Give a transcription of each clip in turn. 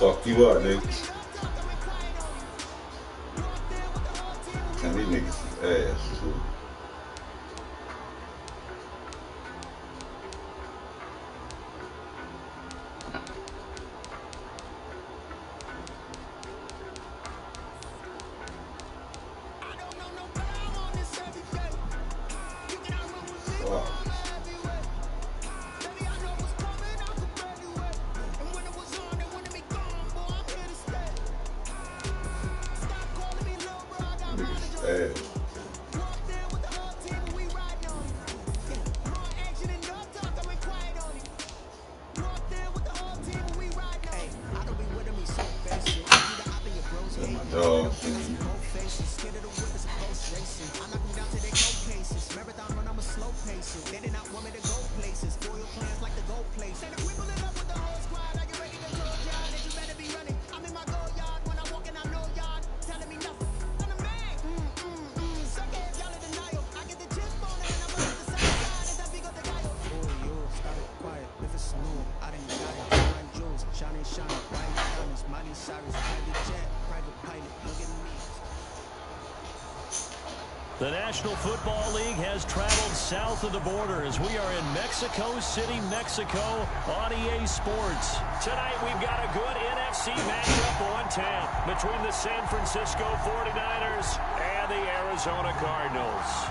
fuck you up, nigga. And these niggas is ass, too. The National Football League has traveled south of the border as we are in Mexico City, Mexico on EA Sports. Tonight we've got a good NFC matchup on tap between the San Francisco 49ers and the Arizona Cardinals.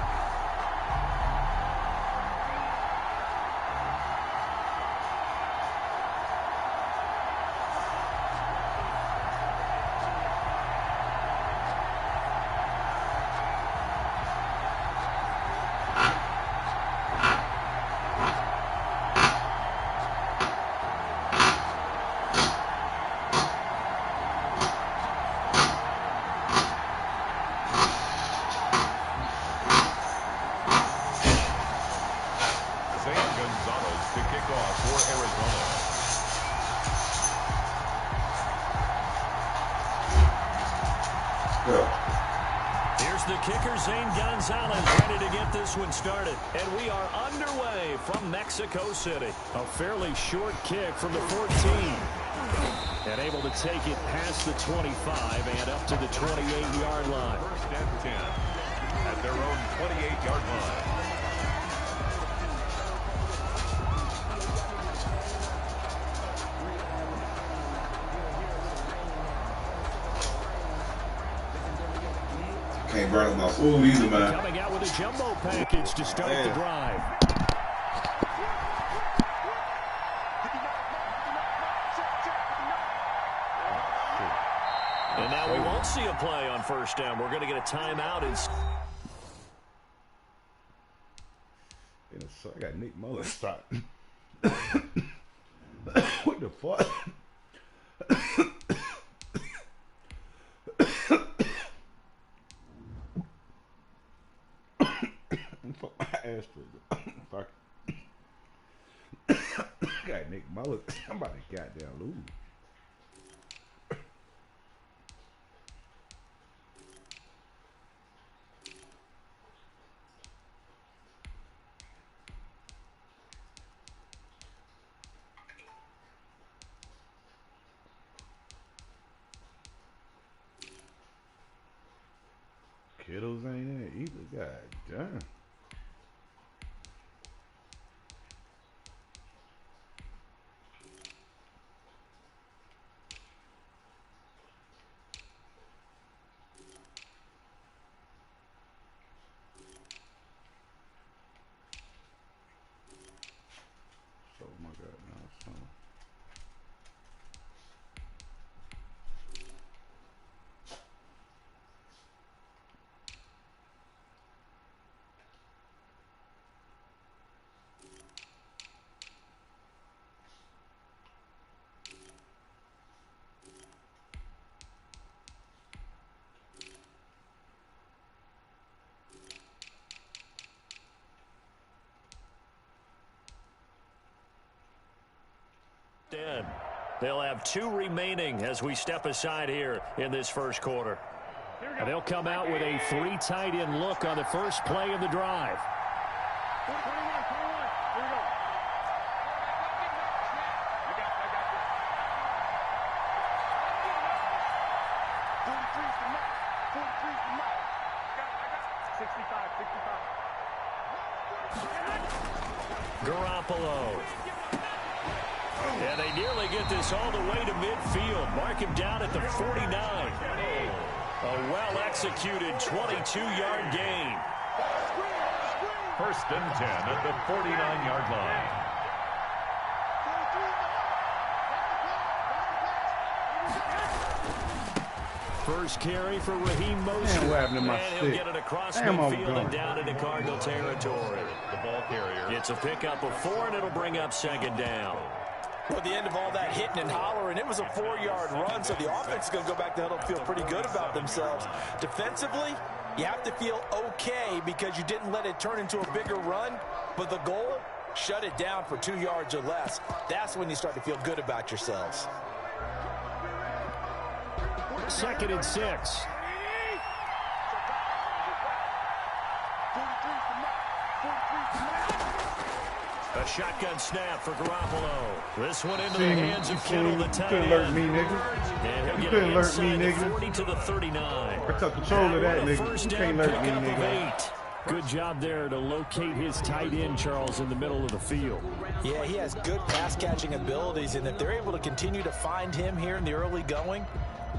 Started, and we are underway from Mexico City. A fairly short kick from the 14. And able to take it past the 25 and up to the 28-yard line. First and 10 at their own 28-yard line. Can't burn up my food either, man. Coming out with a jumbo package to start the drive. And now we won't see a play on first down. We're going to get a timeout. I got Nick Mullins starting. What the fuck? Got Nick Mullins. I'm about to goddamn lose. Kiddos ain't in it either. God damn. Oh my God, now son. They'll have 2 remaining as we step aside here in this first quarter. And they'll come out with a 3 tight end look on the first play of the drive. Garoppolo. And they nearly get this all the way to midfield. Mark him down at the 49. A well-executed 22-yard gain. First and 10 at the 49-yard line. First carry for Raheem Mostert. Man, what happened to my and stick? he'll get it across Damn, I'm midfield gone. and down into Cardinal territory. The ball carrier. It's a pickup of 4, and it'll bring up second down. Well, the end of all that hitting and hollering, it was a 4-yard run, so the offense is going to go back to huddle and feel pretty good about themselves. Defensively, you have to feel okay because you didn't let it turn into a bigger run, but the goal, shut it down for 2 yards or less. That's when you start to feel good about yourselves. Second and 6. A shotgun snap for Garoppolo. This one into the hands of Kittle, the tight couldn't alert end. me, nigga. And he'll You get couldn't it alert me, inside the nigga. 40 to the 39. I took control of that, And a nigga. first You down can't alert me, pickup of nigga. 8. Good job there to locate his tight end, Charles, in the middle of the field. Yeah, he has good pass-catching abilities, and if they're able to continue to find him here in the early going,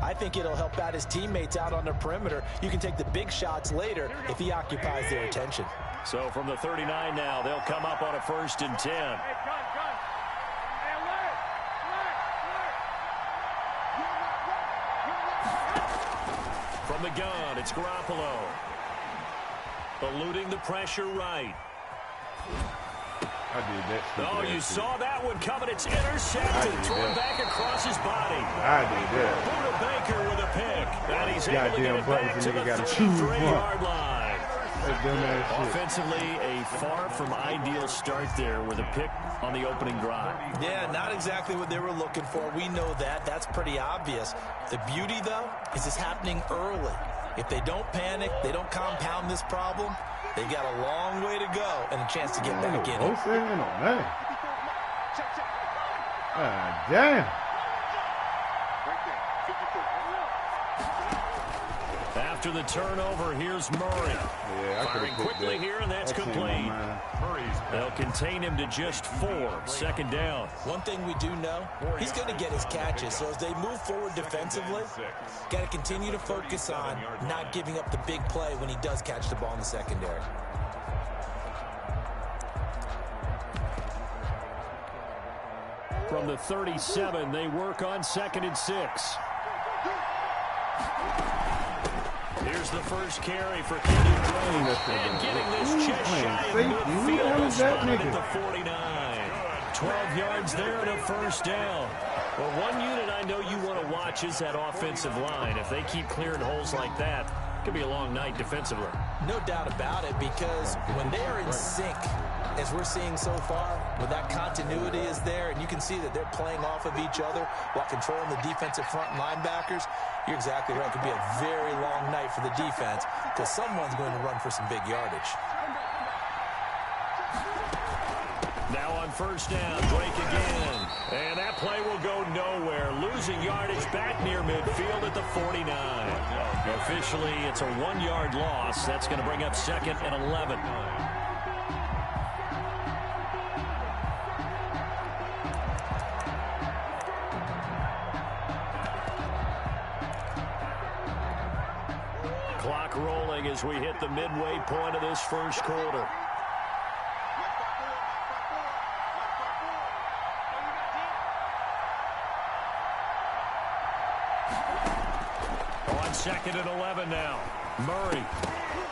I think it'll help out his teammates out on the perimeter. You can take the big shots later if he occupies their attention. So from the 39 now, they'll come up on a first and 10. From the gun, it's Garoppolo. Eluding the pressure right. I did that. Oh, you saw that one coming. It's intercepted. Thrown back across his body. I did that. Buda Baker with a pick. And he's able to get Goddamn it back buttons, to nigga the gotta choose one. 33-yard line. That dumbass shit. Offensively, a far from ideal start there with a pick on the opening drive. Yeah, not exactly what they were looking for. We know that. That's pretty obvious. The beauty, though, is it's happening early. If they don't panic, they don't compound this problem, they've got a long way to go and a chance to get back in it. God damn. After the turnover, here's Murray. Yeah, I Firing quickly here, and that's complete. They'll contain him to just 4. Second down. One thing we do know, he's going to get his catches. So as they move forward defensively, got to continue to focus on not giving up the big play when he does catch the ball in the secondary. From the 37, they work on second and 6. Here's the first carry for Kenyon Drake. And getting this chest shy of midfield, spotted at the 49. 12 yards there and a first down. Well, one unit I know you want to watch is that offensive line. If they keep clearing holes like that, it could be a long night defensively. No doubt about it, because when they are in sync, as we're seeing so far, when that continuity is there, and you can see that they're playing off of each other while controlling the defensive front linebackers, you're exactly right. It could be a very long night for the defense because someone's going to run for some big yardage. Now on first down, Drake again. And that play will go nowhere. Losing yardage back near midfield at the 49. Officially, it's a 1-yard loss. That's going to bring up second and 11. Clock rolling as we hit the midway point of this first quarter. On second and 11 now. Murray.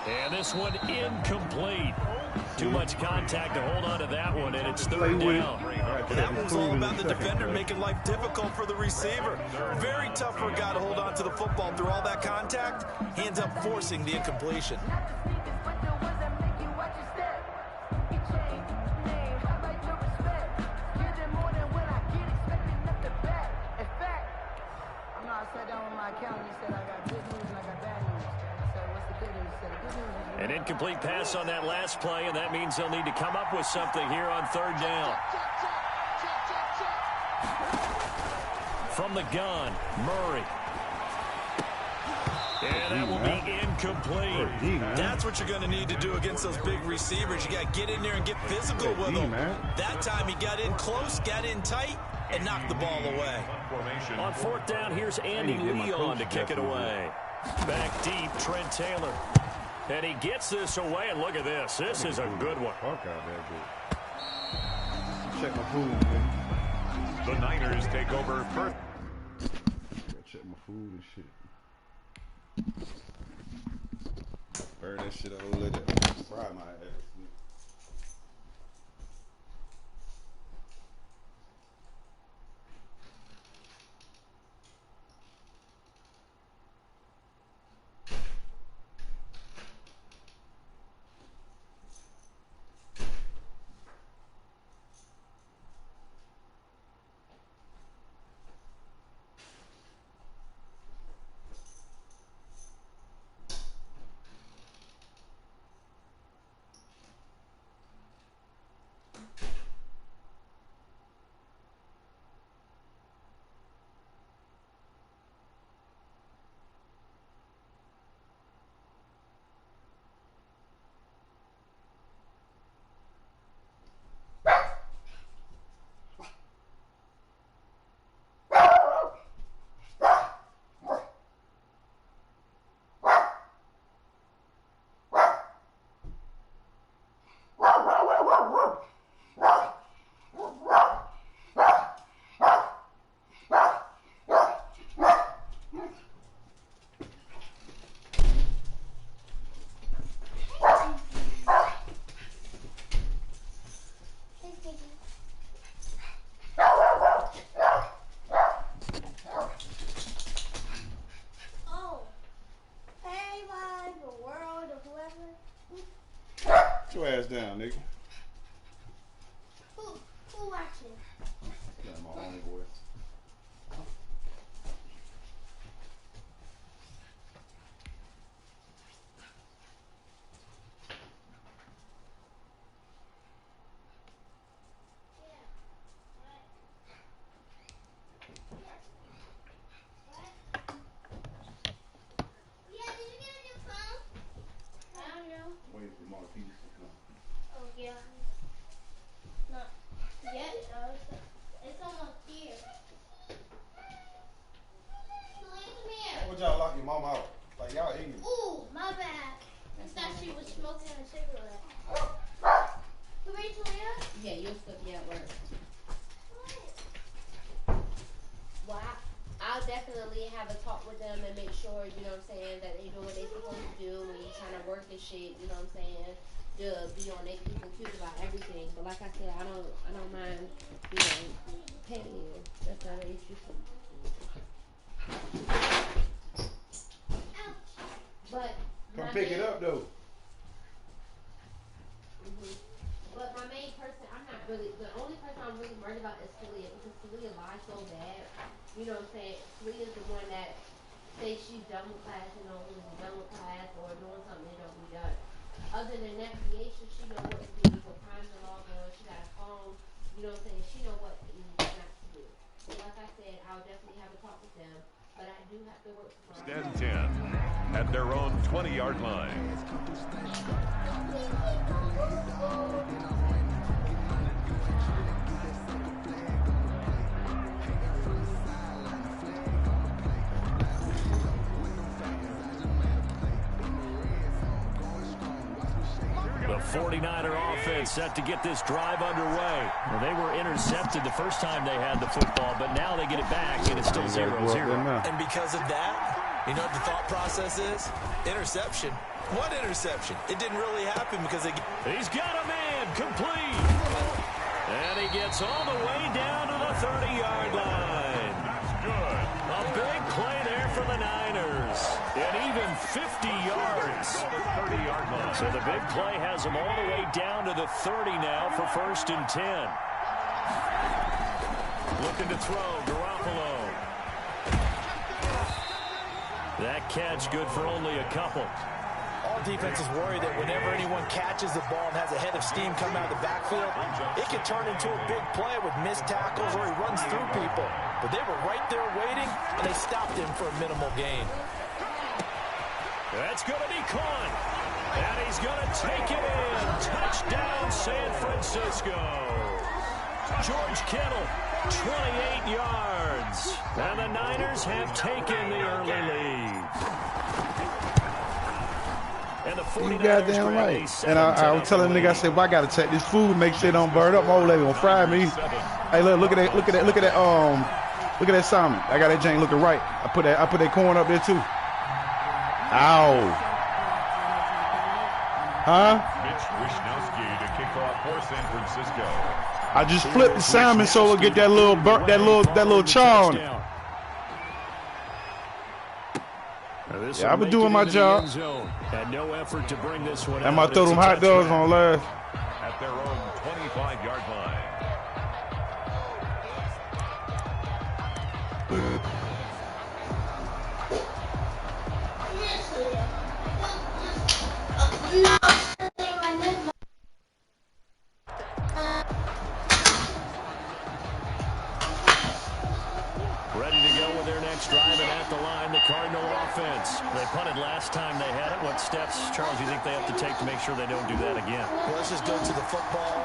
And this one incomplete. Too much contact to hold on to that one, and it's third down. That one's all about the defender making life difficult for the receiver. Very tough for a guy to hold on to the football through all that contact. He ends up forcing the incompletion. An incomplete pass on that last play, and that means they'll need to come up with something here on third down. From the gun, Murray. And that will be incomplete. That's what you're going to need to do against those big receivers. You got to get in there and get physical with them. That time he got in close, got in tight, and knocked the ball away. On fourth down, here's Andy Leon to kick it away. Back deep, Trent Taylor. And he gets this away, and look at this. This is a good one. Check my food, man. The Niners take over first. Check my food and shit. Burn that shit up, let it fry my ass. Get your ass down, nigga. Who watching? Yeah, my homeboy. Waiting for Marquise to come. Oh, yeah. Not yet, though. It's almost here. Celine, come here. What y'all lock your mama out? Like y'all ignorant. Ooh, my bad. I thought she was smoking a cigarette. Come here, Talia. Yeah, you'll still be at work. Well, I'll definitely have a talk with them and make sure, you know what I'm saying, that they do what they're supposed to do when you're trying to work and shit, you know what I'm saying, to be on their people too about everything. But like I said, I don't mind, you know, paying you. That's not an issue. But come pick it up though. But my main person, the only person I'm really worried about is Talia, because Talia lies so bad. You know what I'm saying? Talia's the one that says she's done with class and knows when she's done with class or doing something that don't be done. Other than that, Deisha, she knows what to do. What times are all going. She got a phone. You know what I'm saying? She knows what not to do. So like I said, I'll definitely have a talk with them. But I do have to work for Stand 10 at their own 20-yard line. The 49er offense set to get this drive underway. Well, they were intercepted the first time they had the football, but now they get it back, and it's still 0-0. And because of that, you know what the thought process is? Interception. What interception? It didn't really happen because they... He's got a man, complete. And he gets all the way down to the 30-yard line. That's good. A big play there for the Niners. And even 50 yards. The 30-yard line. So the big play has them all the way down to the 30 now for 1st and 10. Looking to throw, Garoppolo. That catch good for only a couple. All defenses worry that whenever anyone catches the ball and has a head of steam come out of the backfield, it can turn into a big play with missed tackles or he runs through people. But they were right there waiting, and they stopped him for a minimal gain. That's going to be caught. And he's going to take it in. Touchdown, San Francisco. George Kittle, 28 yards. And the Niners have taken the early lead. And the 49ers, you goddamn right. And I was telling the nigga, I said, well, I gotta check this food, make sure it don't burn up. My old lady gonna fry me. Hey, look at that salmon. I got that jank looking right. I put that corn up there too. Ow. Huh? Mitch Wishnowsky to kick off for San Francisco. I just flipped the salmon so it'll get that little char on it. Yeah, I was doing my job. And no effort to bring this one I might throw them hot dogs on last. At their own 25-yard line. Ready to go with their next drive, and at the line, the Cardinal offense. They punted last time they had it. What steps, Charles, do you think they have to take to make sure they don't do that again? Well, let's just go to the football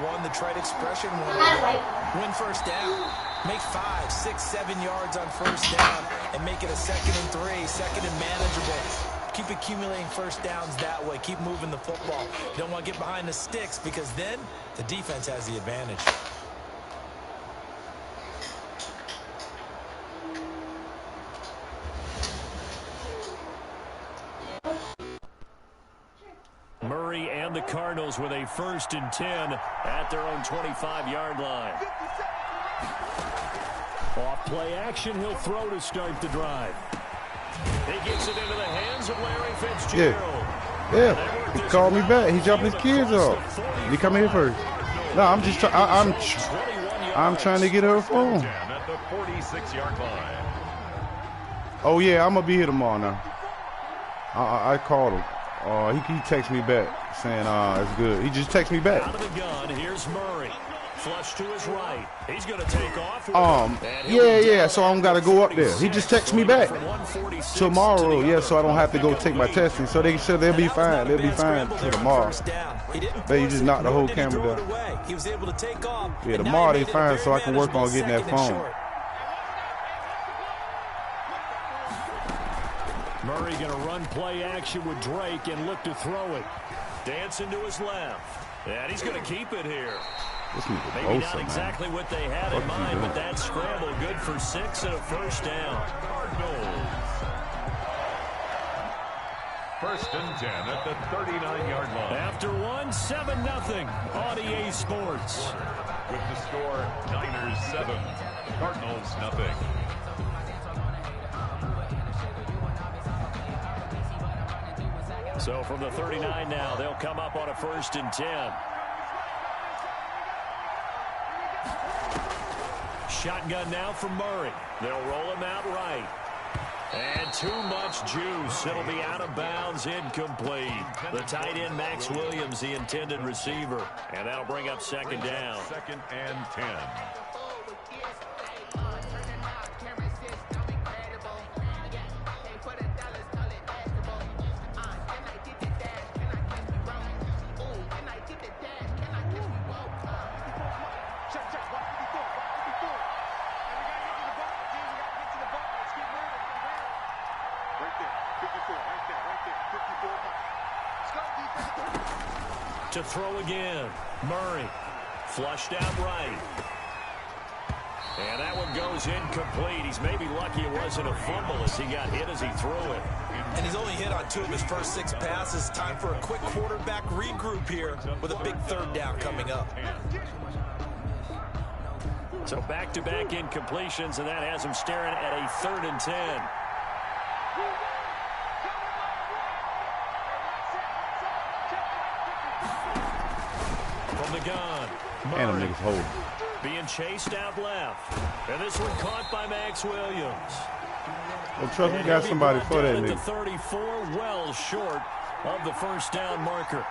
101, the trade expression 101. Win first down. Make 5, 6, 7 yards on first down and make it a 2nd and 3, 2nd and manageable. Keep accumulating first downs that way. Keep moving the football. You don't want to get behind the sticks because then the defense has the advantage. Murray and the Cardinals with a 1st and 10 at their own 25-yard line. Off play action, he'll throw to start the drive. He gets it into the hands of Larry Fitzgerald. Yeah, he called me back. He dropping his kids off. He come here first. No, I'm just I'm trying to get her a phone. At the 46-yard line. Oh yeah, I'm gonna be here tomorrow now. I called him. He texted me back saying, it's good. He just texted me back. Out of the gun, here's Murray. Flush to his right. He's going to take off. Yeah, so I don't got to go up there. He just texted me back. Tomorrow, yeah, so I don't have to go take my testing. So they said they'll be fine. They'll be fine till tomorrow. But you just knocked the whole camera down. He was able to take off. Yeah, tomorrow they fine so I can work on getting that phone. Murray going to run play action with Drake and look to throw it. Dancing to his left. And he's going to keep it here. Maybe not exactly what they had in mind, but that scramble good for 6 and a first down. First and 10 at the 39-yard line. After one, 7-0 on EA Sports. With the score, Niners 7, Cardinals nothing. So from the 39 now, they'll come up on a 1st and 10. Shotgun now for Murray. They'll roll him out right. And too much juice. It'll be out of bounds, incomplete. The tight end, Max Williams, the intended receiver. And that'll bring up 2nd down. 2nd and 10. To throw again. Murray flushed out right. And that one goes incomplete. He's maybe lucky it wasn't a fumble as he got hit as he threw it. And he's only hit on 2 of his first 6 passes. Time for a quick quarterback regroup here with a big 3rd down coming up. So back-to-back incompletions, and that has him staring at a 3rd and 10. From the gun, Murray. And them niggas holding. Being chased out left. And this one caught by Max Williams. Well, trust me, got somebody for that nigga. The 34, well short of the 1st down marker.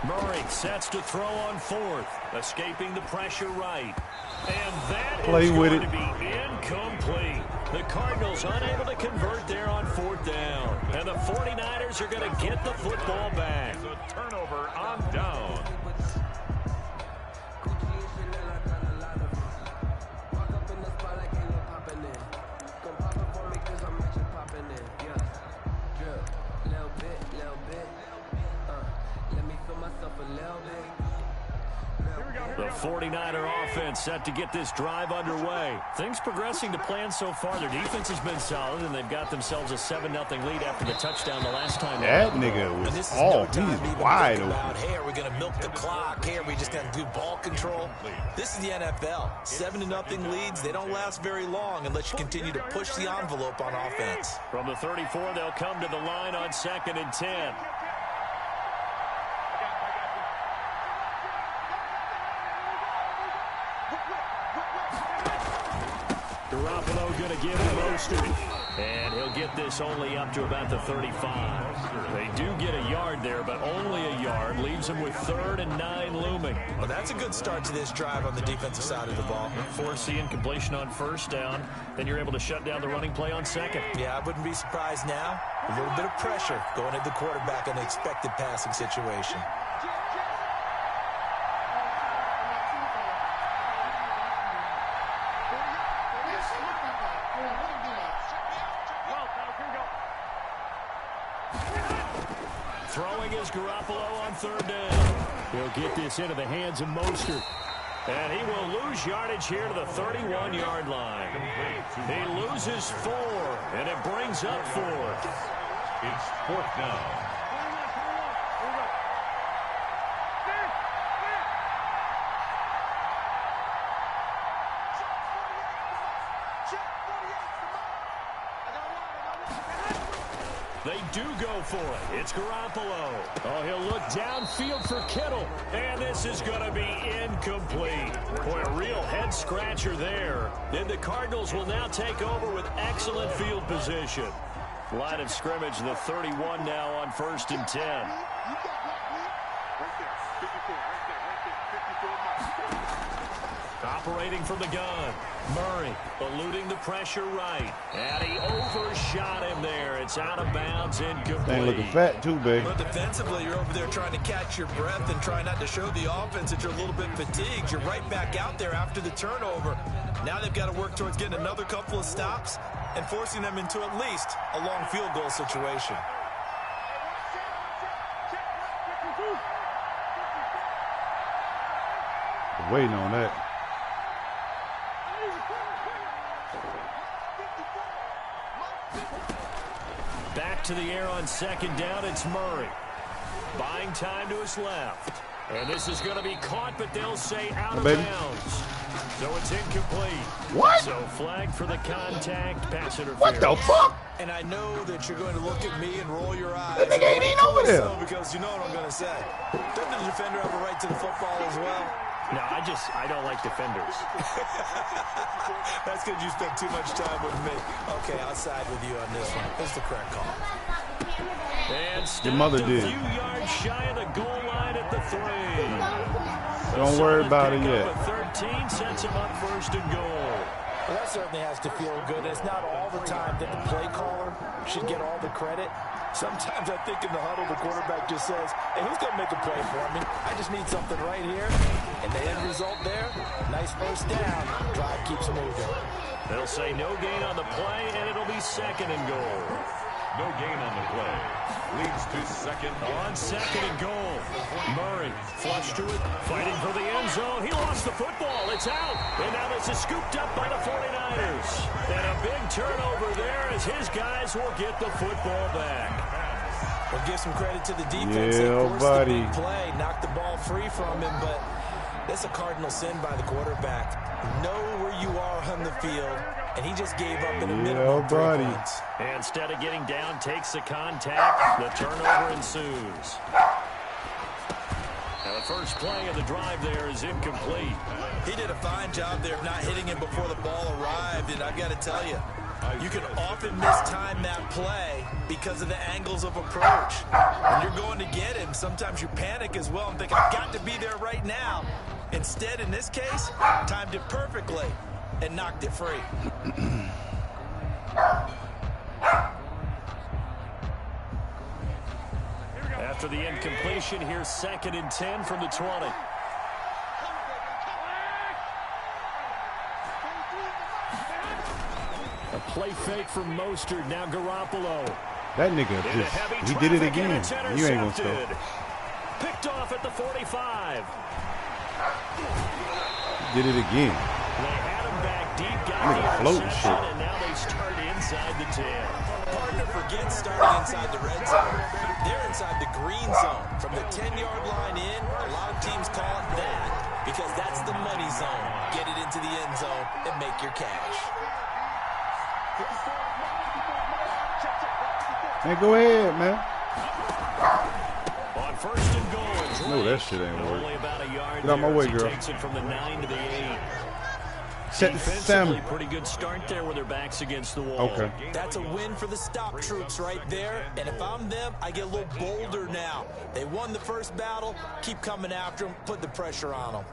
Murray sets to throw on fourth, escaping the pressure right. And that Play is with going it. to be incomplete. The Cardinals unable to convert there on fourth down. And the 49ers are going to get the football back. A turnover on down. The 49er offense set to get this drive underway. Things progressing to plan so far. Their defense has been solid, and they've got themselves a 7-0 lead after the touchdown the last time. That nigga was off. He's wide open. Hey, are we going to milk the clock? Hey, are we just going to do ball control? This is the NFL. 7-0 leads, they don't last very long unless you continue to push the envelope on offense. From the 34, they'll come to the line on 2nd and 10. Garoppolo going to give it Mostert. And he'll get this only up to about the 35. They do get a yard there, but only a yard. Leaves them with 3rd and 9 looming. Well, that's a good start to this drive on the defensive side of the ball. Force the incompletion on first down. Then you're able to shut down the running play on second. Yeah, I wouldn't be surprised now. A little bit of pressure going at the quarterback in the expected passing situation. Throwing is Garoppolo on 3rd down. He'll get this into the hands of Mostert. And he will lose yardage here to the 31-yard line. He loses 4, and it brings up 4th. It's 4th down. They do go for it. It's Garoppolo. Oh, he'll look downfield for Kittle. And this is going to be incomplete. Boy, a real head-scratcher there. Then the Cardinals will now take over with excellent field position. Line of scrimmage, the 31 now on 1st and 10. Operating from the gun. Murray eluding the pressure right. And he overshot him there. It's out of bounds, incomplete. Ain't looking fat too, big. But defensively, you're over there trying to catch your breath and try not to show the offense that you're a little bit fatigued. You're right back out there after the turnover. Now they've got to work towards getting another couple of stops and forcing them into at least a long field goal situation. Waiting on that. Back to the air on 2nd down, it's Murray. Buying time to his left. And this is going to be caught, but they'll say out of bounds. So it's incomplete. What? So flag for the contact, pass interference. What the fuck? And I know that you're going to look at me and roll your eyes. That nigga ain't even over there. So, because you know what I'm going to say. Doesn't the defender have a right to the football as well? No, I don't like defenders. That's because you spent too much time with me. Okay, I'll side with you on this one. It's the correct call. And Your mother stopped did. a few yards shy of the goal line at the 3. Don't worry about it yet. 13 sets him up 1st and goal. Well, that certainly has to feel good. It's not all the time that the play caller should get all the credit. Sometimes I think in the huddle, the quarterback just says, hey, who's going to make a play for me? I just need something right here. And the end result there, nice first down. Drive keeps moving. They'll say no gain on the play, and it'll be 2nd and goal. No gain on the play. Leads to 2nd. On 2nd and goal. Murray flush to it, fighting for the end zone. He lost the football. It's out. And now this is scooped up by the 49ers. And a big turnover there as his guys will get the football back. We'll give some credit to the defense. Yeah, They forced buddy. the big play, knocked the ball free from him, but that's a cardinal sin by the quarterback. Know where you are on the field, and he just gave up in a minimum 3 buddy. points. And instead of getting down, takes the contact. The turnover ensues. Now the first play of the drive there is incomplete. He did a fine job there of not hitting him before the ball arrived, and I've got to tell you, You can often mistime that play because of the angles of approach. When you're going to get him, sometimes you panic as well and think, I've got to be there right now. Instead, in this case, timed it perfectly and knocked it free. After the incompletion, here's 2nd and 10 from the 20. A play fake from Mostert, now Garoppolo. That nigga just, he did it again. You ain't gonna stop. Picked off at the 45. He did it again. They had him back deep, got Nigga the floating interception, shit. and now they start inside the 10. Hard to forget starting inside the red zone. They're inside the green zone. From the 10-yard line in, a lot of teams call it that because that's the money zone. Get it into the end zone and make your cash. Hey, go ahead, man. On 1st and goal, No, that shit ain't work. only about a yard. Get out my there way, as he girl. takes it from the 9 to the 8. Set the Defensively, Sam. pretty good start there with their backs against the wall. Okay. That's a win for the stop troops right there. And if I'm them, I get a little bolder now. They won the first battle. Keep coming after them. Put the pressure on them.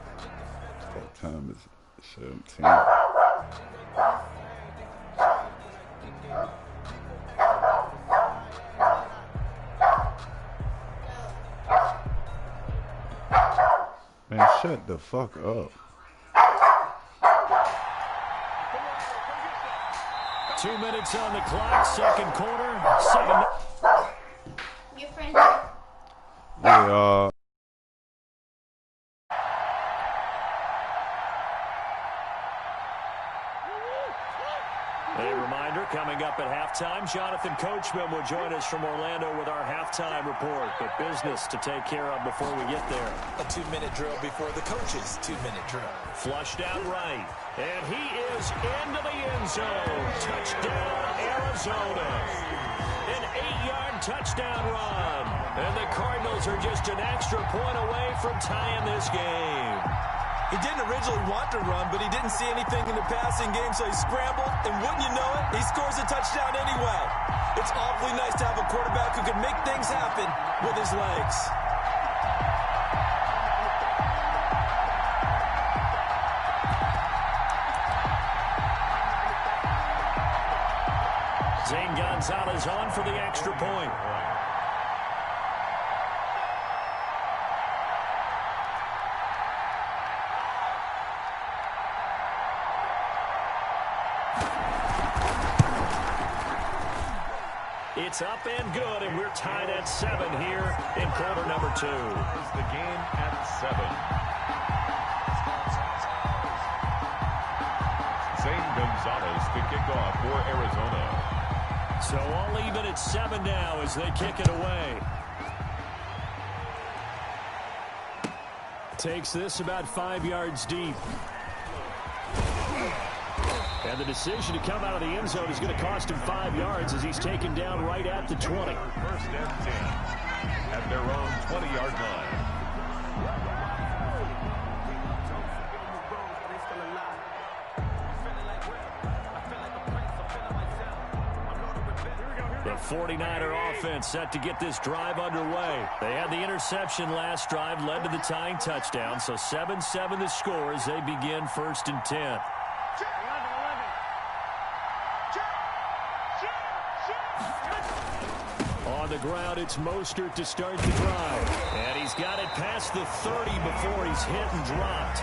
What time is it? 17. Man, shut the fuck up. 2 minutes on the clock, 2nd quarter, 7. Your friend. Yeah, A reminder, coming up at halftime, Jonathan Coachman will join us from Orlando with our halftime report. But business to take care of before we get there. A 2-minute drill before the coach's 2-minute drill. Flushed out right. And he is into the end zone. Touchdown, Arizona. An 8-yard touchdown run. And the Cardinals are just an extra point away from tying this game. He didn't originally want to run, but he didn't see anything in the passing game, so he scrambled, and wouldn't you know it, he scores a touchdown anyway. It's awfully nice to have a quarterback who can make things happen with his legs. Zane Gonzalez on for the extra point. It's up and good, and we're tied at 7 here in quarter number 2. Is the game at 7. Zane Gonzalez to kick off for Arizona. So all even at 7 now as they kick it away. Takes this about 5 yards deep. And the decision to come out of the end zone is going to cost him 5 yards as he's taken down right at the 20. 1st and 10 at their own 20-yard line. The 49er offense set to get this drive underway. They had the interception last drive, led to the tying touchdown. So 7-7 the score as they begin 1st and 10. On the ground, it's Mostert to start the drive. And he's got it past the 30 before he's hit and dropped.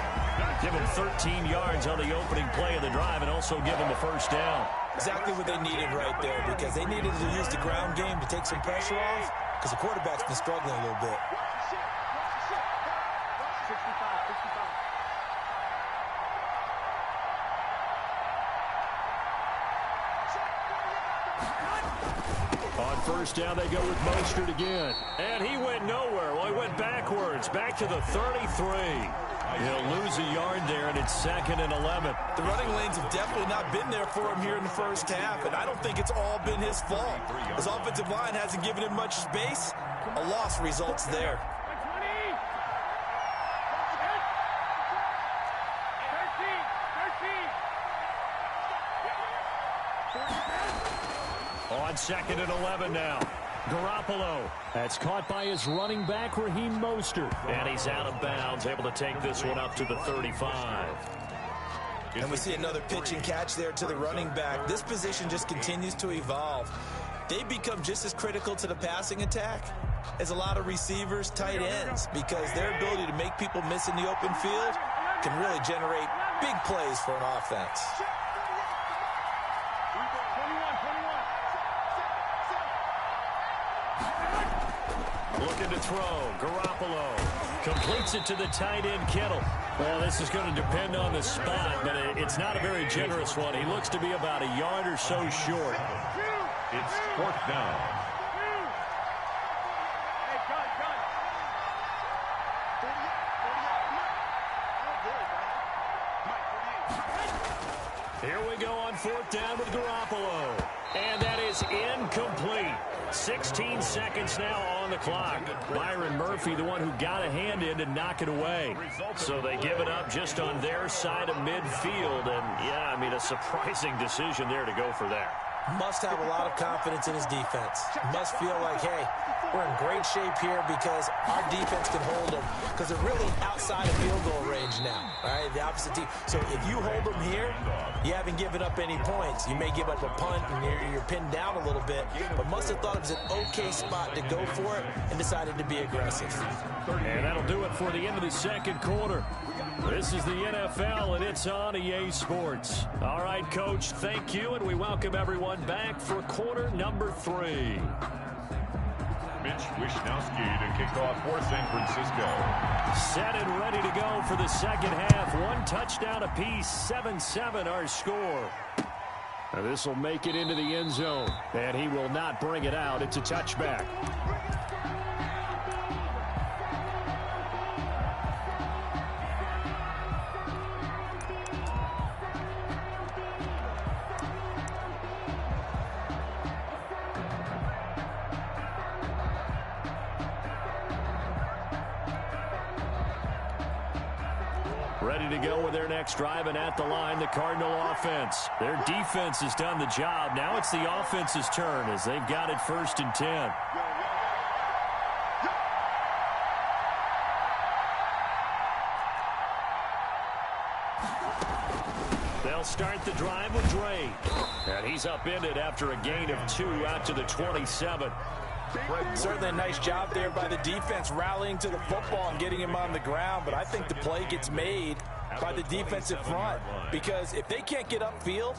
Give him 13 yards on the opening play of the drive and also give him a 1st down. Exactly what they needed right there because they needed to use the ground game to take some pressure off because the quarterback's been struggling a little bit. On 1st down, they go with Mostert again. And he went nowhere. Well, he went backwards, back to the 33. He'll lose a yard there, and it's 2nd and 11. The running lanes have definitely not been there for him here in the first half, and I don't think it's all been his fault. His offensive line hasn't given him much space. A loss results there. On 2nd and 11 now. Garoppolo. That's caught by his running back, Raheem Mostert. And he's out of bounds, able to take this one up to the 35. And we see another pitch and catch there to the running back. This position just continues to evolve. They become just as critical to the passing attack as a lot of receivers, tight ends, because their ability to make people miss in the open field can really generate big plays for an offense. Looking to throw. Garoppolo completes it to the tight end, Kittle. Well, this is going to depend on the spot, but it's not a very generous one. He looks to be about a yard or so short. It's 4th down. Here we go on 4th down with Garoppolo. And that is incomplete. 16 seconds now on the clock. Byron Murphy, the one who got a hand in to knock it away. So they give it up just on their side of midfield. And, yeah, I mean, a surprising decision there to go for that. Must have a lot of confidence in his defense. Must feel like, hey, we're in great shape here because our defense can hold them. Because they're really outside of field goal range now, all right, the opposite team. So if you hold them here, you haven't given up any points. You may give up a punt and you're pinned down a little bit, but must have thought it was an okay spot to go for it and decided to be aggressive. And that'll do it for the end of the second quarter. This is the NFL, and it's on EA Sports. All right, Coach, thank you, and we welcome everyone back for quarter number 3. Mitch Wishnowsky to kick off for San Francisco. Set and ready to go for the second half. 1 touchdown apiece, 7-7 our score. Now this will make it into the end zone, and he will not bring it out. It's a touchback. Ready to go with their next drive, and at the line, the Cardinal offense. Their defense has done the job. Now it's the offense's turn as they've got it 1st and 10. They'll start the drive with Drake. And he's upended after a gain of 2 out to the 27. Certainly a nice job there by the defense rallying to the football and getting him on the ground, but I think the play gets made by the defensive front because if they can't get upfield,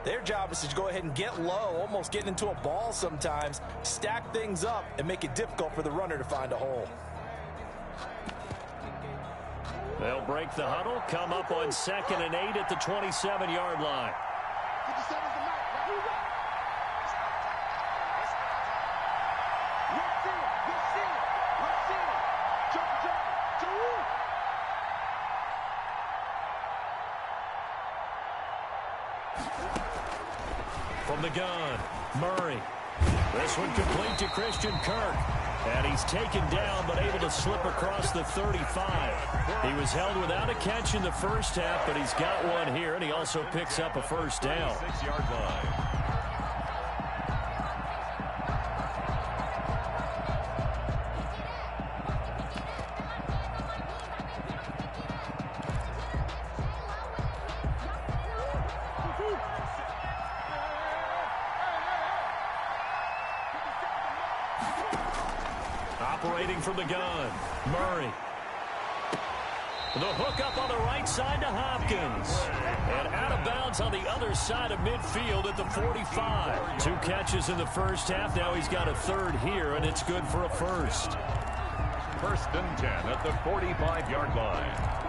their job is to go ahead and get low, almost get into a ball sometimes, stack things up, and make it difficult for the runner to find a hole. They'll break the huddle, come up on 2nd and 8 at the 27-yard line. From the gun, Murray. This one complete to Christian Kirk. And he's taken down but able to slip across the 35. He was held without a catch in the first half, but he's got one here, and he also picks up a 1st down. 6-yard line. Operating from the gun, Murray. The hook up on the right side to Hopkins. And out of bounds on the other side of midfield at the 45. 2 catches in the first half. Now he's got a 3rd here, and it's good for a 1st. 1st and 10 at the 45-yard line.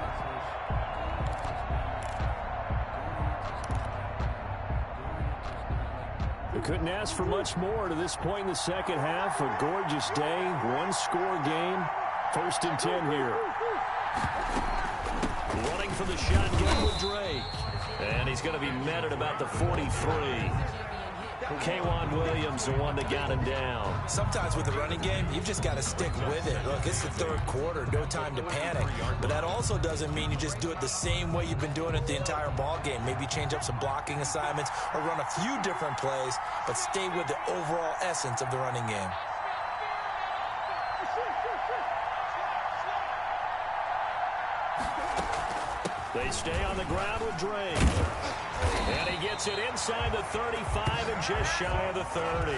They couldn't ask for much more to this point in the second half. A gorgeous day, 1-score game. 1st and 10 here. Running for the shotgun with Drake. And he's going to be met at about the 43. K'Wan Williams, the one that got him down. Sometimes with the running game, you've just got to stick with it. Look, it's the third quarter, no time to panic. But that also doesn't mean you just do it the same way you've been doing it the entire ball game. Maybe change up some blocking assignments or run a few different plays, but stay with the overall essence of the running game. They stay on the ground with Drake. And he gets it inside the 35 and just shy of the 30.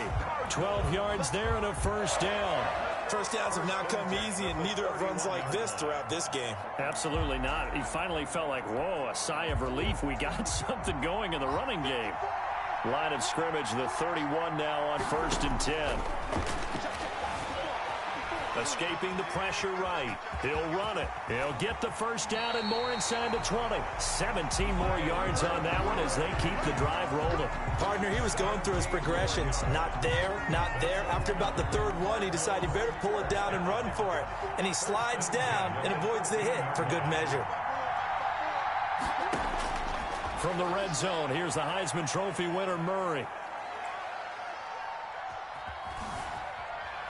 12 yards there and a first down. First downs have not come easy, and neither have runs like this throughout this game. Absolutely not. He finally felt like, whoa, a sigh of relief. We got something going in the running game. Line of scrimmage, the 31 now on 1st and 10. Escaping the pressure right. He'll run it. He'll get the first down and more inside the 20. 17 more yards on that one as they keep the drive rolling. Partner, he was going through his progressions. Not there, not there. After about the third one, he decided he better pull it down and run for it. And he slides down and avoids the hit for good measure. From the red zone, here's the Heisman Trophy winner, Murray.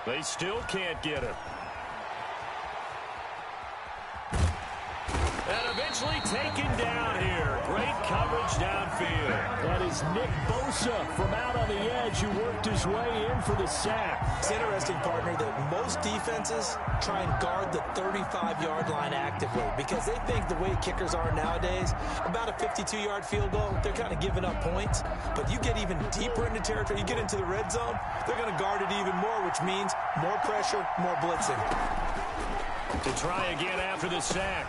They still can't get him. And eventually taken down here. Great coverage downfield. That is Nick Bosa from out on the edge who worked his way in for the sack. It's interesting, partner, that most defenses try and guard the 35-yard line actively because they think the way kickers are nowadays, about a 52-yard field goal, they're kind of giving up points. But you get even deeper into territory, you get into the red zone, they're going to guard it even more, which means more pressure, more blitzing. To try again after the sack.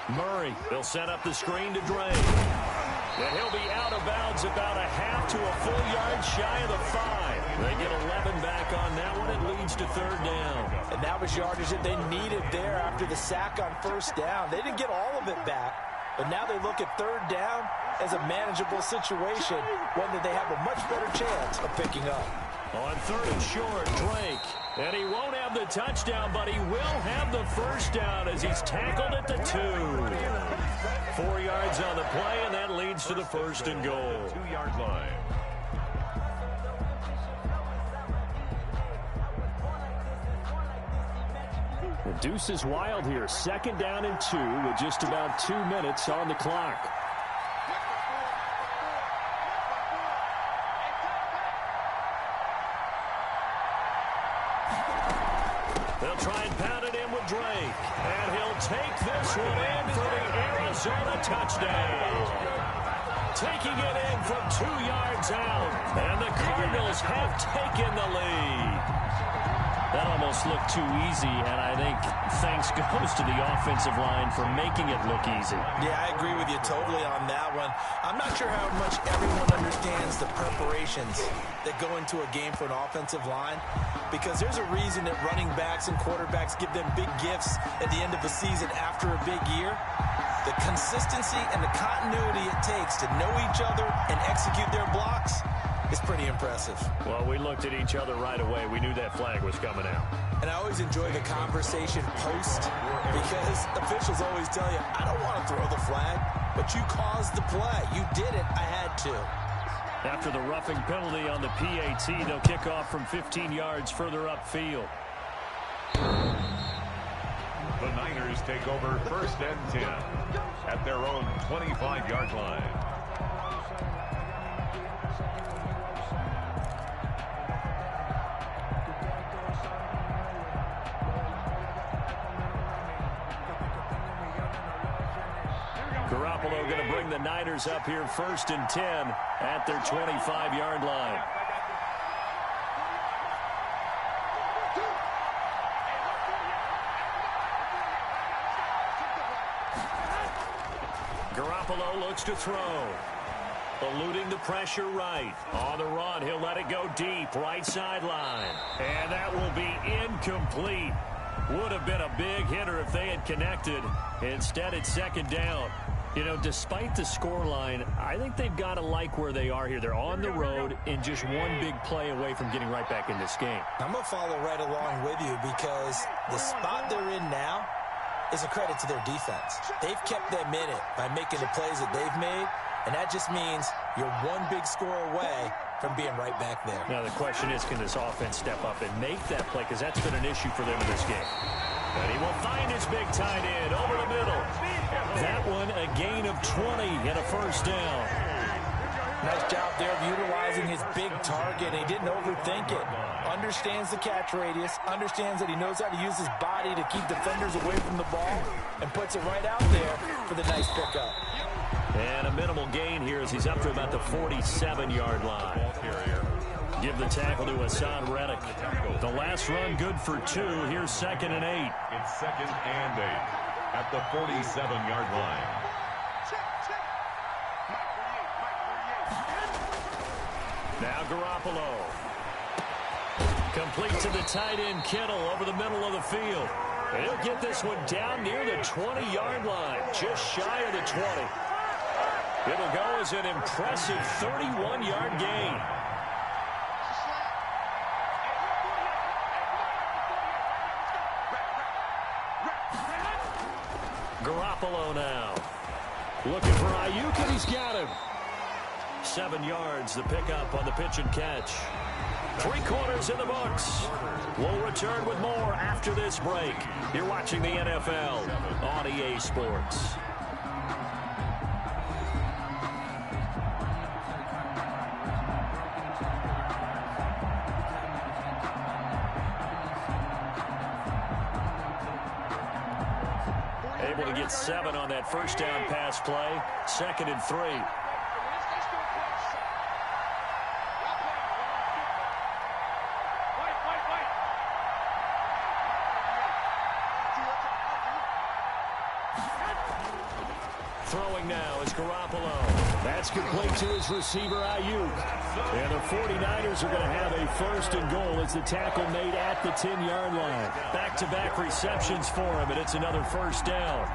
Murray, they'll set up the screen to Drake. And he'll be out of bounds about a half to a full yard shy of the 5. They get 11 back on that one. It leads to 3rd down. And that was yardage that they needed there after the sack on 1st down. They didn't get all of it back, but now they look at 3rd down as a manageable situation, one that they have a much better chance of picking up. On 3rd and short, Drake. And he won't have the touchdown, but he will have the first down as he's tackled at the 2. 4 yards on the play, and that leads to the 1st and goal. 2-yard line. The deuce is wild here. 2nd down and 2 with just about 2 minutes on the clock. They'll try and pound it in with Drake. And he'll take this one in for the Arizona touchdown. Taking it in from 2 yards out. And the Cardinals have taken the lead. That almost looked too easy, and I think thanks goes to the offensive line for making it look easy. Yeah, I agree with you totally on that one. I'm not sure how much everyone understands the preparations that go into a game for an offensive line, because there's a reason that running backs and quarterbacks give them big gifts at the end of the season after a big year. The consistency and the continuity it takes to know each other and execute their blocks is pretty impressive. Well, we looked at each other right away. We knew that flag was coming out. And I always enjoy the conversation post, because officials always tell you, I don't want to throw the flag, but you caused the play. You did it. I had to. After the roughing penalty on the PAT, they'll kick off from 15 yards further upfield. The Niners take over 1st and 10 at their own 25-yard line. Garoppolo going to bring the Niners up here 1st and 10 at their 25-yard line. Garoppolo looks to throw. Eluding the pressure right. On the run, he'll let it go deep, right sideline. And that will be incomplete. Would have been a big hitter if they had connected. Instead, it's 2nd down. You know, despite the scoreline, I think they've got to like where they are here. They're on the road and just one big play away from getting right back in this game. I'm going to follow right along with you, because the spot they're in now is a credit to their defense. They've kept them in it by making the plays that they've made, and that just means you're one big score away from being right back there. Now the question is, can this offense step up and make that play? Because that's been an issue for them in this game. And he will find his big tight end over the middle. That one a gain of 20 and a first down. Nice job there of utilizing his big target. He didn't overthink it. Understands the catch radius. Understands that he knows how to use his body to keep defenders away from the ball. And puts it right out there for the nice pickup. And a minimal gain here as he's up to about the 47-yard line. Give the tackle to Hassan Reddick. The last run good for 2. Here's 2nd and 8. It's 2nd and 8 at the 47-yard line. Now Garoppolo. Complete to the tight end Kittle over the middle of the field. And he'll get this one down near the 20-yard line, just shy of the 20. It'll go as an impressive 31-yard gain. Garoppolo now. Looking for Ayuk, and he's got him. 7 yards, the pickup on the pitch and catch. 3 quarters in the books. We'll return with more after this break. You're watching the NFL on EA Sports. Able to get 7 on that first down pass play. 2nd and 3. Throwing now is Garoppolo. That's complete to his receiver, Ayuk. And the 49ers are going to have a 1st and goal as the tackle made at the 10-yard line. Back-to-back receptions for him, and it's another first down.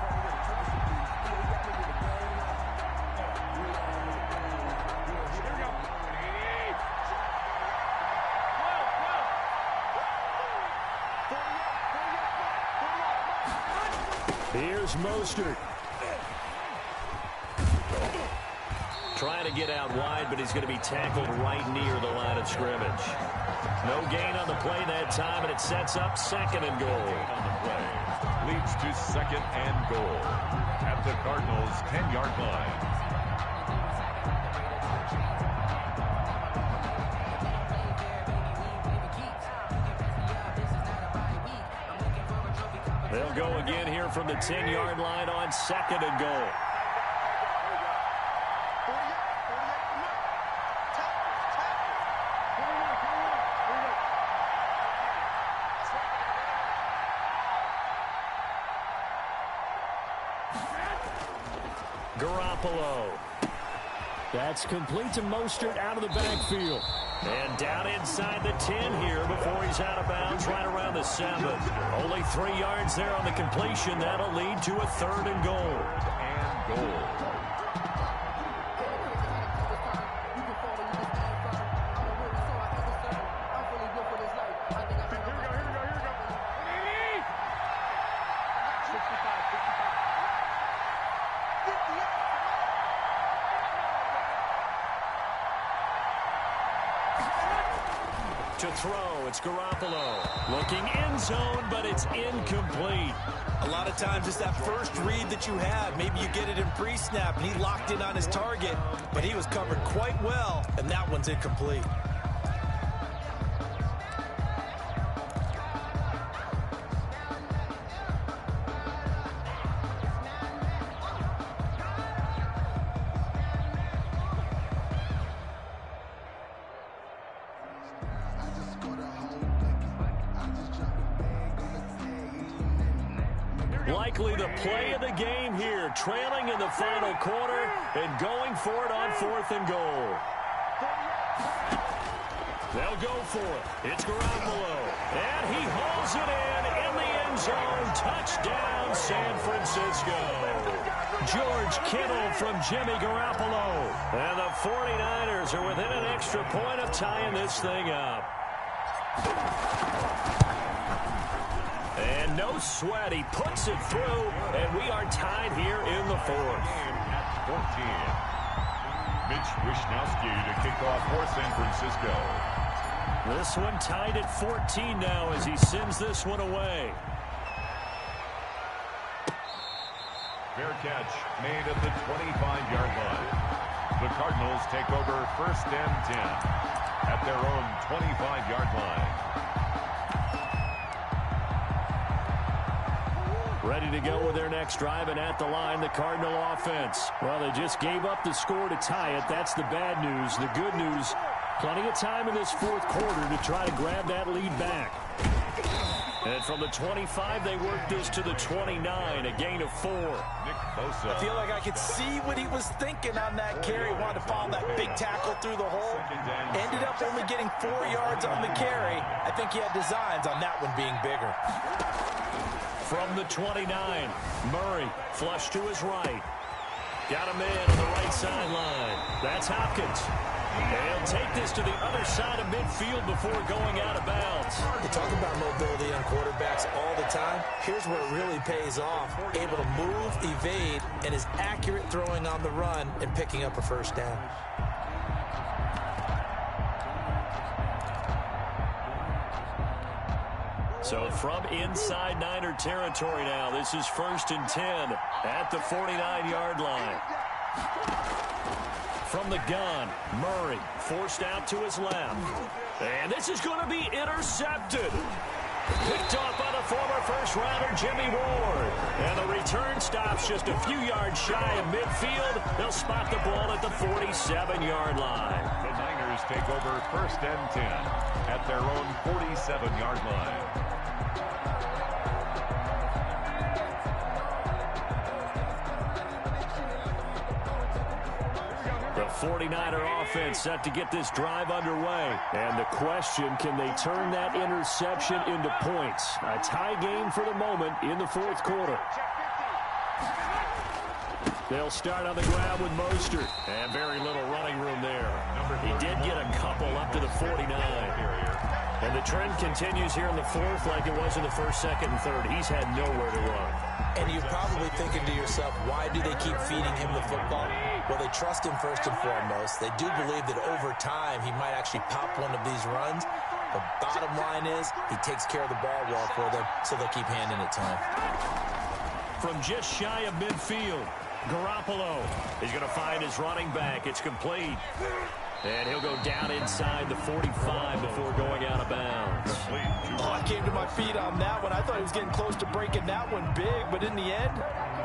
Here's Mostert. Trying to get out wide, but he's going to be tackled right near the line of scrimmage. No gain on the play that time, and it sets up 2nd and goal. On the play leads to 2nd and goal at the Cardinals' 10-yard line. They'll go again here from the 10-yard line on 2nd and goal. Garoppolo. That's complete to Mostert out of the backfield. And down inside the 10 here before he's out of bounds right around the 7. Only 3 yards there on the completion. That'll lead to a 3rd and goal. And goal. To throw, it's Garoppolo. Looking end zone, but it's incomplete. A lot of times it's that first read that you have. Maybe you get it in pre-snap, and he locked in on his target, but he was covered quite well, and that one's incomplete. Likely the play of the game here, trailing in the final quarter and going for it on 4th and goal. They'll go for it. It's Garoppolo. And he hauls it in the end zone. Touchdown, San Francisco. George Kittle from Jimmy Garoppolo. And the 49ers are within an extra point of tying this thing up. And no sweat, he puts it through, and we are tied here in the 4th. At 14. Mitch Wishnowski to kick off for San Francisco. This one tied at 14 now as he sends this one away. Fair catch made at the 25-yard line. The Cardinals take over 1st and 10 at their own 25-yard line. Ready to go with their next drive, and at the line, the Cardinal offense. Well, they just gave up the score to tie it. That's the bad news. The good news, plenty of time in this fourth quarter to try to grab that lead back. And from the 25, they work this to the 29, a gain of 4. I feel like I could see what he was thinking on that carry. Wanted to follow that big tackle through the hole. Ended up only getting 4 yards on the carry. I think he had designs on that one being bigger. From the 29, Murray flush to his right. Got a man on the right sideline. That's Hopkins. They'll take this to the other side of midfield before going out of bounds. You talk about mobility on quarterbacks all the time. Here's where it really pays off. Able to move, evade, and is accurate throwing on the run and picking up a first down. So from inside Niner territory now, this is 1st and 10 at the 49-yard line. From the gun, Murray forced out to his left. And this is going to be intercepted. Picked off by the former first-rounder Jimmy Ward. And the return stops just a few yards shy of midfield. They'll spot the ball at the 47-yard line. The Niners take over 1st and 10 at their own 47-yard line. The 49er offense set to get this drive underway. And the question, can they turn that interception into points? A tie game for the moment in the fourth quarter. They'll start on the ground with Mostert. And very little running room there. He did get a couple up to the 49. And the trend continues here in the fourth like it was in the first, second, and third. He's had nowhere to run. And you're probably thinking to yourself, why do they keep feeding him the football? Well, they trust him first and foremost. They do believe that over time he might actually pop one of these runs. The bottom line is he takes care of the ball well for them, so they'll keep handing it to him. From just shy of midfield, Garoppolo is going to find his running back. It's complete. And he'll go down inside the 45 before going out of bounds. Oh, I came to my feet on that one. I thought he was getting close to breaking that one big, but in the end,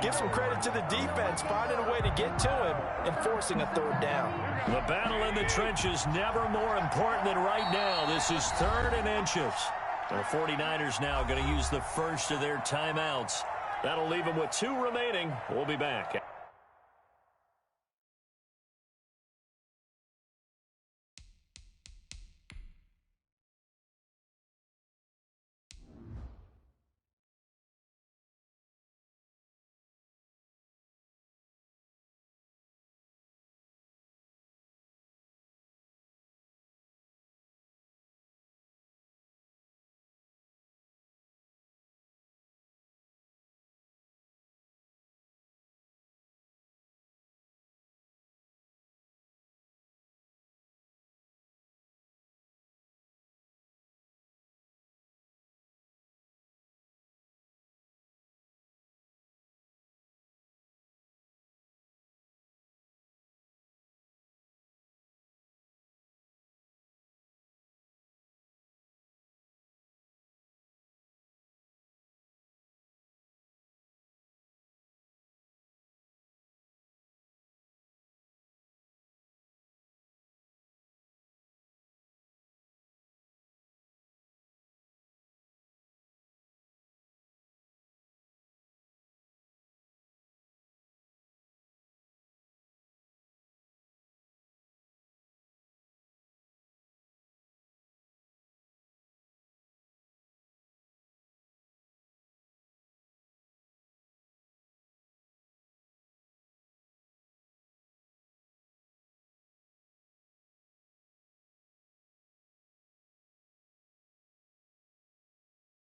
give some credit to the defense, finding a way to get to him and forcing a third down. The battle in the trenches never more important than right now. This is 3rd and inches. The 49ers now going to use the first of their timeouts. That'll leave them with 2 remaining. We'll be back.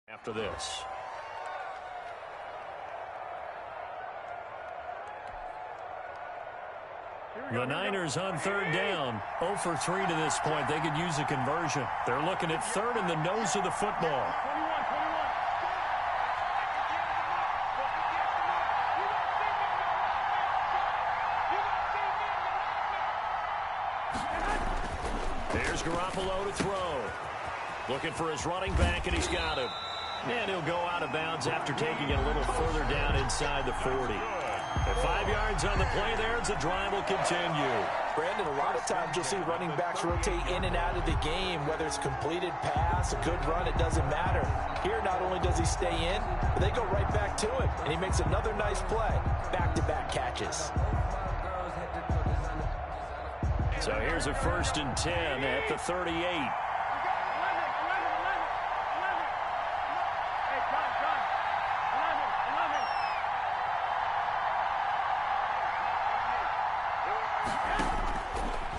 After this. The Niners on third down. 0 for 3 to this point. They could use a conversion. They're looking at third in the nose of the football. Here's Garoppolo to throw. Looking for his running back, and he's got him. And he'll go out of bounds after taking it a little further down inside the 40. At 5 yards on the play there, the drive will continue. Brandon, a lot of times you'll see running backs rotate in and out of the game, whether it's completed pass, a good run, it doesn't matter. Here, not only does he stay in, but they go right back to him, and he makes another nice play. Back-to-back catches. So here's a 1st and 10 at the 38.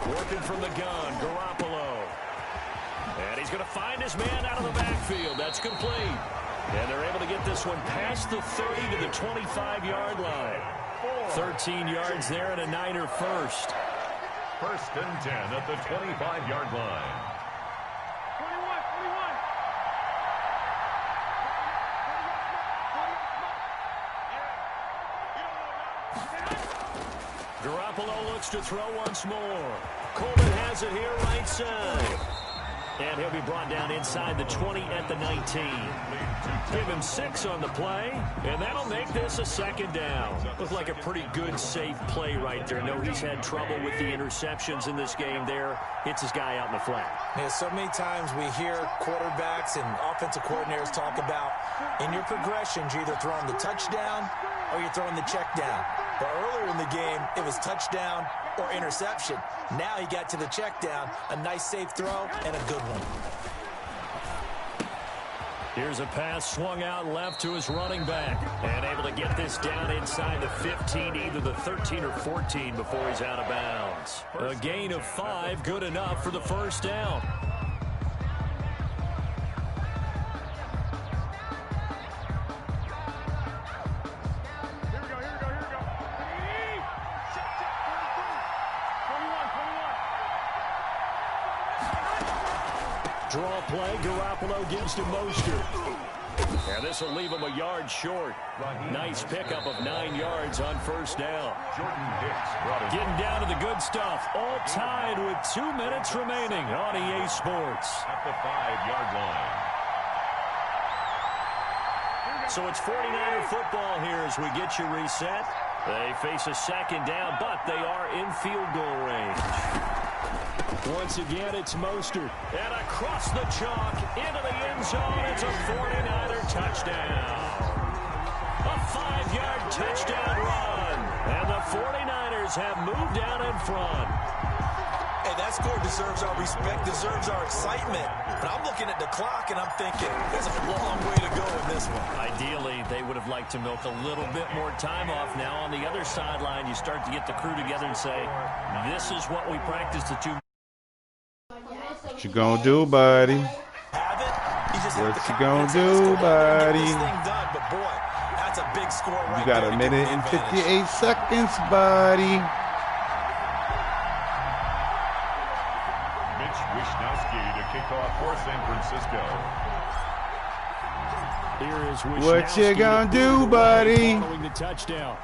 Working from the gun, Garoppolo. And he's going to find his man out of the backfield. That's complete. And they're able to get this one past the 30 to the 25-yard line. 13 yards there and a Niner first. 1st and 10 at the 25-yard line. Garoppolo looks to throw once more. Coleman has it here right side. And he'll be brought down inside the 20 at the 19. Give him 6 on the play, and that'll make this a 2nd down. Looked like a pretty good, safe play right there. No, he's had trouble with the interceptions in this game there. Hits his guy out in the flat. Yeah, so many times we hear quarterbacks and offensive coordinators talk about in your progressions, you're either throwing the touchdown or you're throwing the check down. But earlier in the game, it was touchdown or interception. Now he got to the check down, a nice safe throw, and a good one. Here's a pass swung out left to his running back. And able to get this down inside the 15, either the 13 or 14 before he's out of bounds. A gain of 5, good enough for the 1st down. Draw play, Garoppolo gives to Mostert. And this will leave him a yard short. Nice pickup of 9 yards on 1st down. Getting down to the good stuff. All tied with 2 minutes remaining on EA Sports. At the 5-yard line. So it's 49er football here as we get you reset. They face a 2nd down, but they are in field goal range. Once again, it's Mostert. And across the chalk, into the end zone. It's a 49er touchdown. A 5-yard touchdown run. And the 49ers have moved down in front. Hey, that score deserves our respect, deserves our excitement. But I'm looking at the clock, and I'm thinking, there's a long way to go in this one. Ideally, they would have liked to milk a little bit more time off. Now, on the other sideline, you start to get the crew together and say, this is what we practiced the 2 minutes. What you gonna do, buddy? What you gonna do, buddy? You got a minute and 58 seconds, buddy. Mitch Wishnowsky to kick off for San Francisco. Here is Wishnowsky. What you gonna do, buddy? Following the touchdown.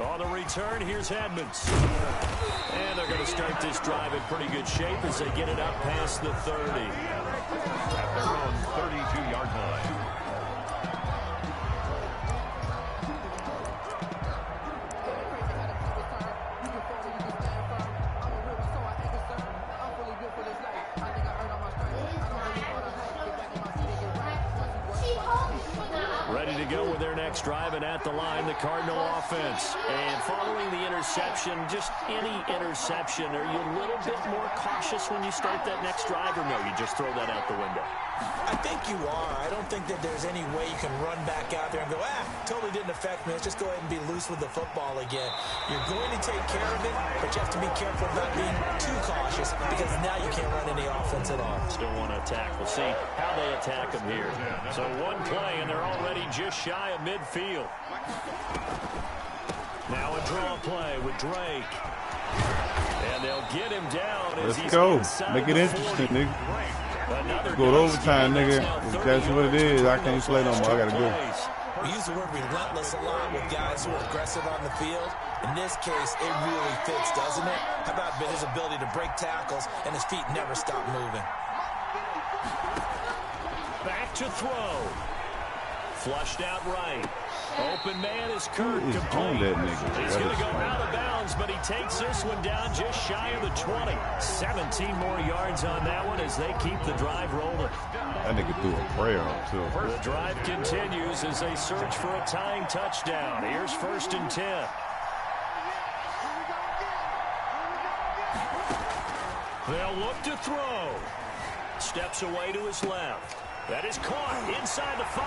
On the return, here's Edmonds. And they're going to start this drive in pretty good shape as they get it up past the 30. At their own 32-yard line. Ready to go with their next drive, and at the line, the Cardinal offense. And following the interception, just any interception, are you a little bit more cautious when you start that next drive, or no, you just throw that out the window? I think you are. I don't think that there's any way you can run back out there and go, totally didn't affect me. Let's just go ahead and be loose with the football again. You're going to take care of it, but you have to be careful about being too cautious because now you can't run any offense at all. Still want to attack. We'll see how they attack them here. So one play, and they're already just shy of midfield. Now a draw play with Drake. And they'll get him down. Let's go. Make it interesting, nigga. Go to overtime, nigga. If that's what it is, I can't play no more. I gotta go. We use the word relentless a lot with guys who are aggressive on the field. In this case, it really fits, doesn't it? How about his ability to break tackles and his feet never stop moving? Back to throw. Flushed out right. Open man is Kirk. Who is on that nigga? He's going to go out of bounds, but he takes this one down just shy of the 20. 17 more yards on that one as they keep the drive rolling. That nigga threw a prayer on too. The drive continues as they search for a tying touchdown. Here's 1st and 10. They'll look to throw. Steps away to his left. That is caught inside the 5.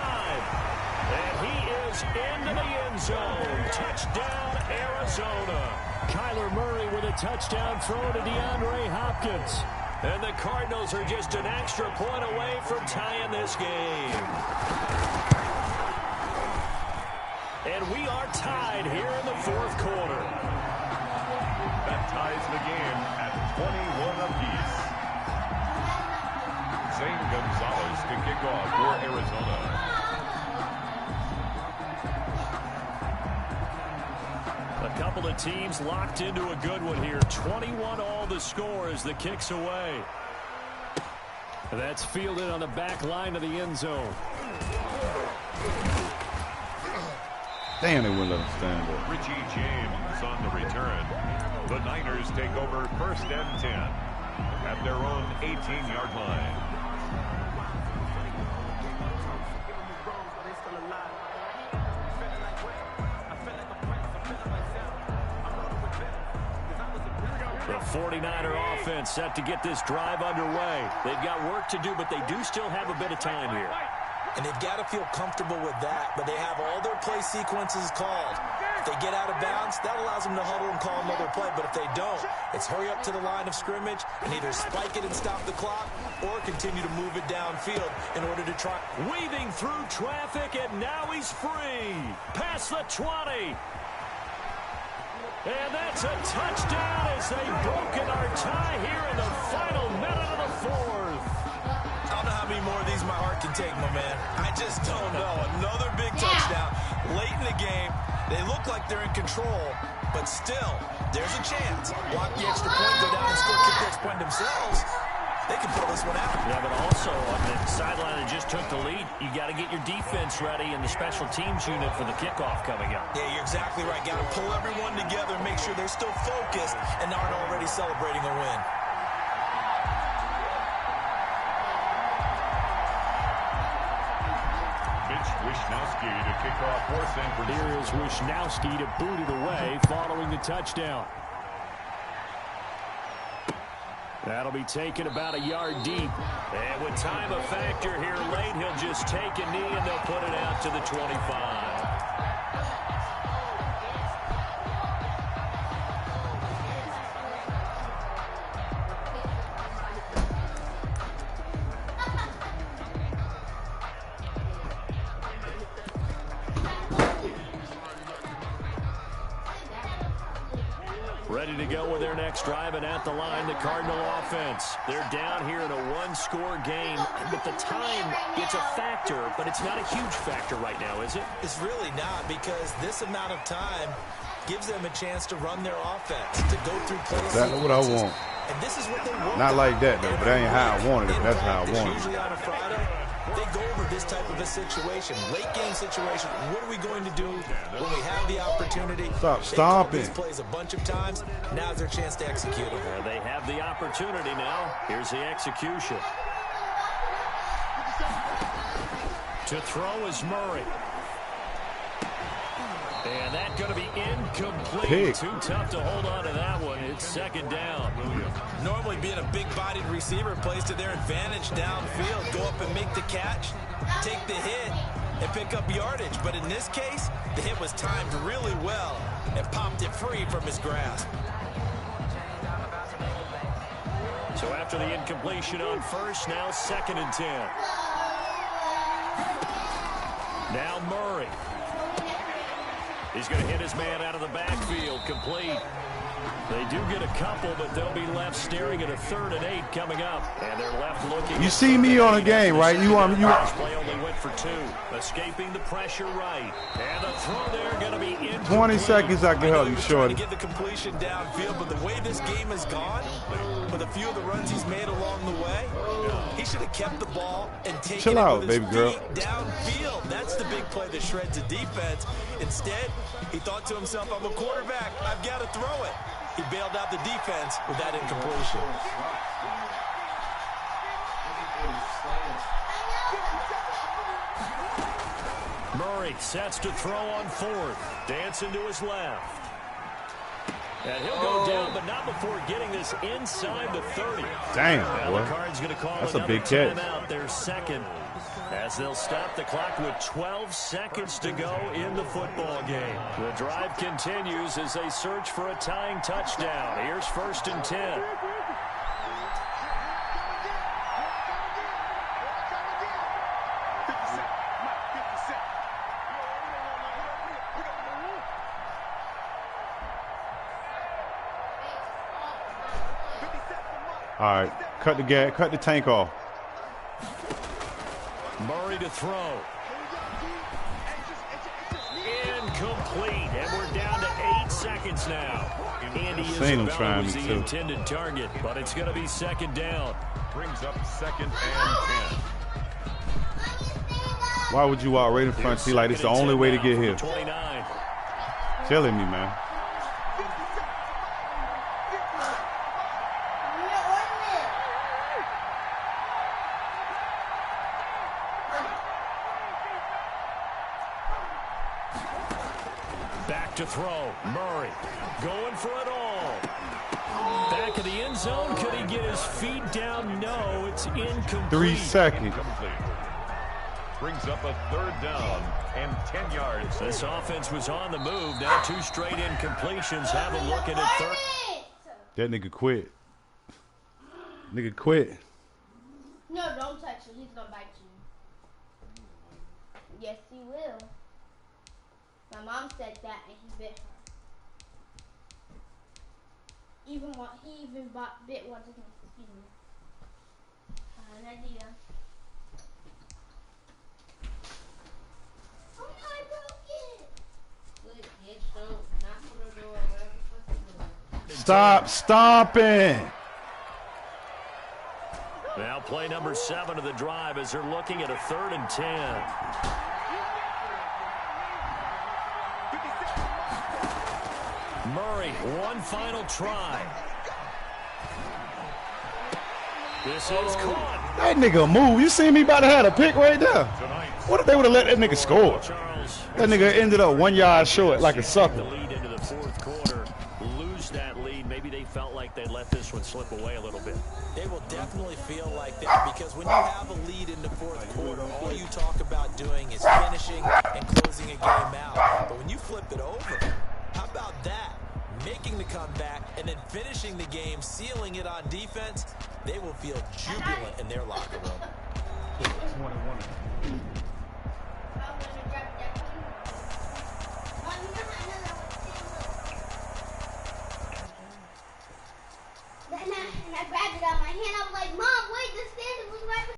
And he is into the end zone. Touchdown, Arizona. Kyler Murray with a touchdown throw to DeAndre Hopkins. And the Cardinals are just an extra point away from tying this game. And we are tied here in the 4th quarter. That ties the game at 21 apiece. Zane Gonzalez to kick off for Arizona. A couple of teams locked into a good one here. 21 all the score as the kick's away. That's fielded on the back line of the end zone. Damn, they wouldn't let him stand up. Richie James on the return. The Niners take over 1st and 10 at their own 18-yard line. The 49er offense set to get this drive underway. They've got work to do, but they do still have a bit of time here. And they've got to feel comfortable with that, but they have all their play sequences called. If they get out of bounds, that allows them to huddle and call another play, but if they don't, it's hurry up to the line of scrimmage and either spike it and stop the clock or continue to move it downfield in order to try. Weaving through traffic, and now he's free. Past the 20. And that's a touchdown as they've broken our tie here in the final minute of the 4th. I don't know how many more of these my heart can take, my man. I just don't know. Another big touchdown late in the game. They look like they're in control, but still, there's a chance. Block the extra point, go down and score, kick the extra point themselves. They can pull this one out. Yeah, but also on the sideline that just took the lead, you got to get your defense ready and the special teams unit for the kickoff coming up. Yeah, you're exactly right. Got to pull everyone together and make sure they're still focused and aren't already celebrating a win. Wishnowski to kick off for San Francisco. Here is Wishnowski to boot it away following the touchdown. That'll be taken about a yard deep. And with time a factor here late, he'll just take a knee and they'll put it out to the 25. Ready to go with their next drive, and at the line, the Cardinal offense. They're down here in a one-score game. With the time, it's a factor, but it's not a huge factor right now, is it? It's really not, because this amount of time gives them a chance to run their offense, to go through plays. That's what I want. And this is what they want. Not like that, though, but that ain't how I wanted it. That's how I wanted it. Usually on a Friday, they go over this type of a situation, late game situation. What are we going to do when we have the opportunity? Stop stomping. These plays a bunch of times. Now's their chance to execute them. They have the opportunity now. Here's the execution. To throw is Murray. And that's going to be incomplete. Pick. Too tough to hold on to that one. It's 2nd down. Normally being a big-bodied receiver plays to their advantage downfield. Go up and make the catch, take the hit, and pick up yardage. But in this case, the hit was timed really well and popped it free from his grasp. So after the incompletion on first, now 2nd and 10. Now Murray. He's going to hit his man out of the backfield, complete. They do get a couple, but they'll be left staring at a 3rd and 8 coming up. And they're left looking. You see me on a game, right? You play only went for 2. Escaping the pressure right. And the throw there going to be incomplete. 20 seconds I can help you, shorty. To get the completion downfield, but the way this game has gone, with a few of the runs he's made along the way, he should have kept the ball and taken Chill it out, with his baby girl. feet downfield. That's the big play that shreds the defense. Instead, he thought to himself, I'm a quarterback, I've got to throw it. He bailed out the defense with that incompletion. Murray sets to throw on 4th. Dancing to his left. And he'll go down, but not before getting this inside the 30. Damn, boy. The Card's going to call That's a another big catch. timeout, their second, as they'll stop the clock with 12 seconds to go in the football game. The drive continues as they search for a tying touchdown. Here's 1st and 10. All right, cut the tank off. Murray to throw. Incomplete, and we're down to 8 seconds now. Andy Isabella was the intended target, but it's going to be 2nd down. Brings up 2nd and 10. Why would you walk right in front? See, like it's the only way to get here. 29. Killing me, man. Back to throw. Murray going for it all. Back of the end zone. Could he get his feet down? No, it's incomplete. 3 seconds. Brings up a 3rd down and 10 yards. This offense was on the move. Now 2 straight incompletions. Have a look at it. That nigga quit. Nigga quit. No, don't touch him. He's gonna bite you. Yes, he will. My mom said that, and he bit her. He even bit one of them. Excuse me. Nadia. Oh no, I broke it. Good bitch, don't knock on the door. Stop stomping. Now play number 7 of the drive as they're looking at a 3rd and 10. Murray, one final try. This is caught. That nigga move. You see me about to have a pick right there. What if they would have let that nigga score? That nigga ended up 1 yard short like a sucker. The lead into the 4th quarter. Lose that lead. Maybe they felt like they let this one slip away a little bit. They will definitely feel like that because when you have a lead in the 4th quarter, all you talk about doing is finishing and closing a game out. But when you flip it over, how about that? Making the comeback and then finishing the game, sealing it on defense, they will feel jubilant in their locker room. And I grabbed it out of my hand. I was like, Mom!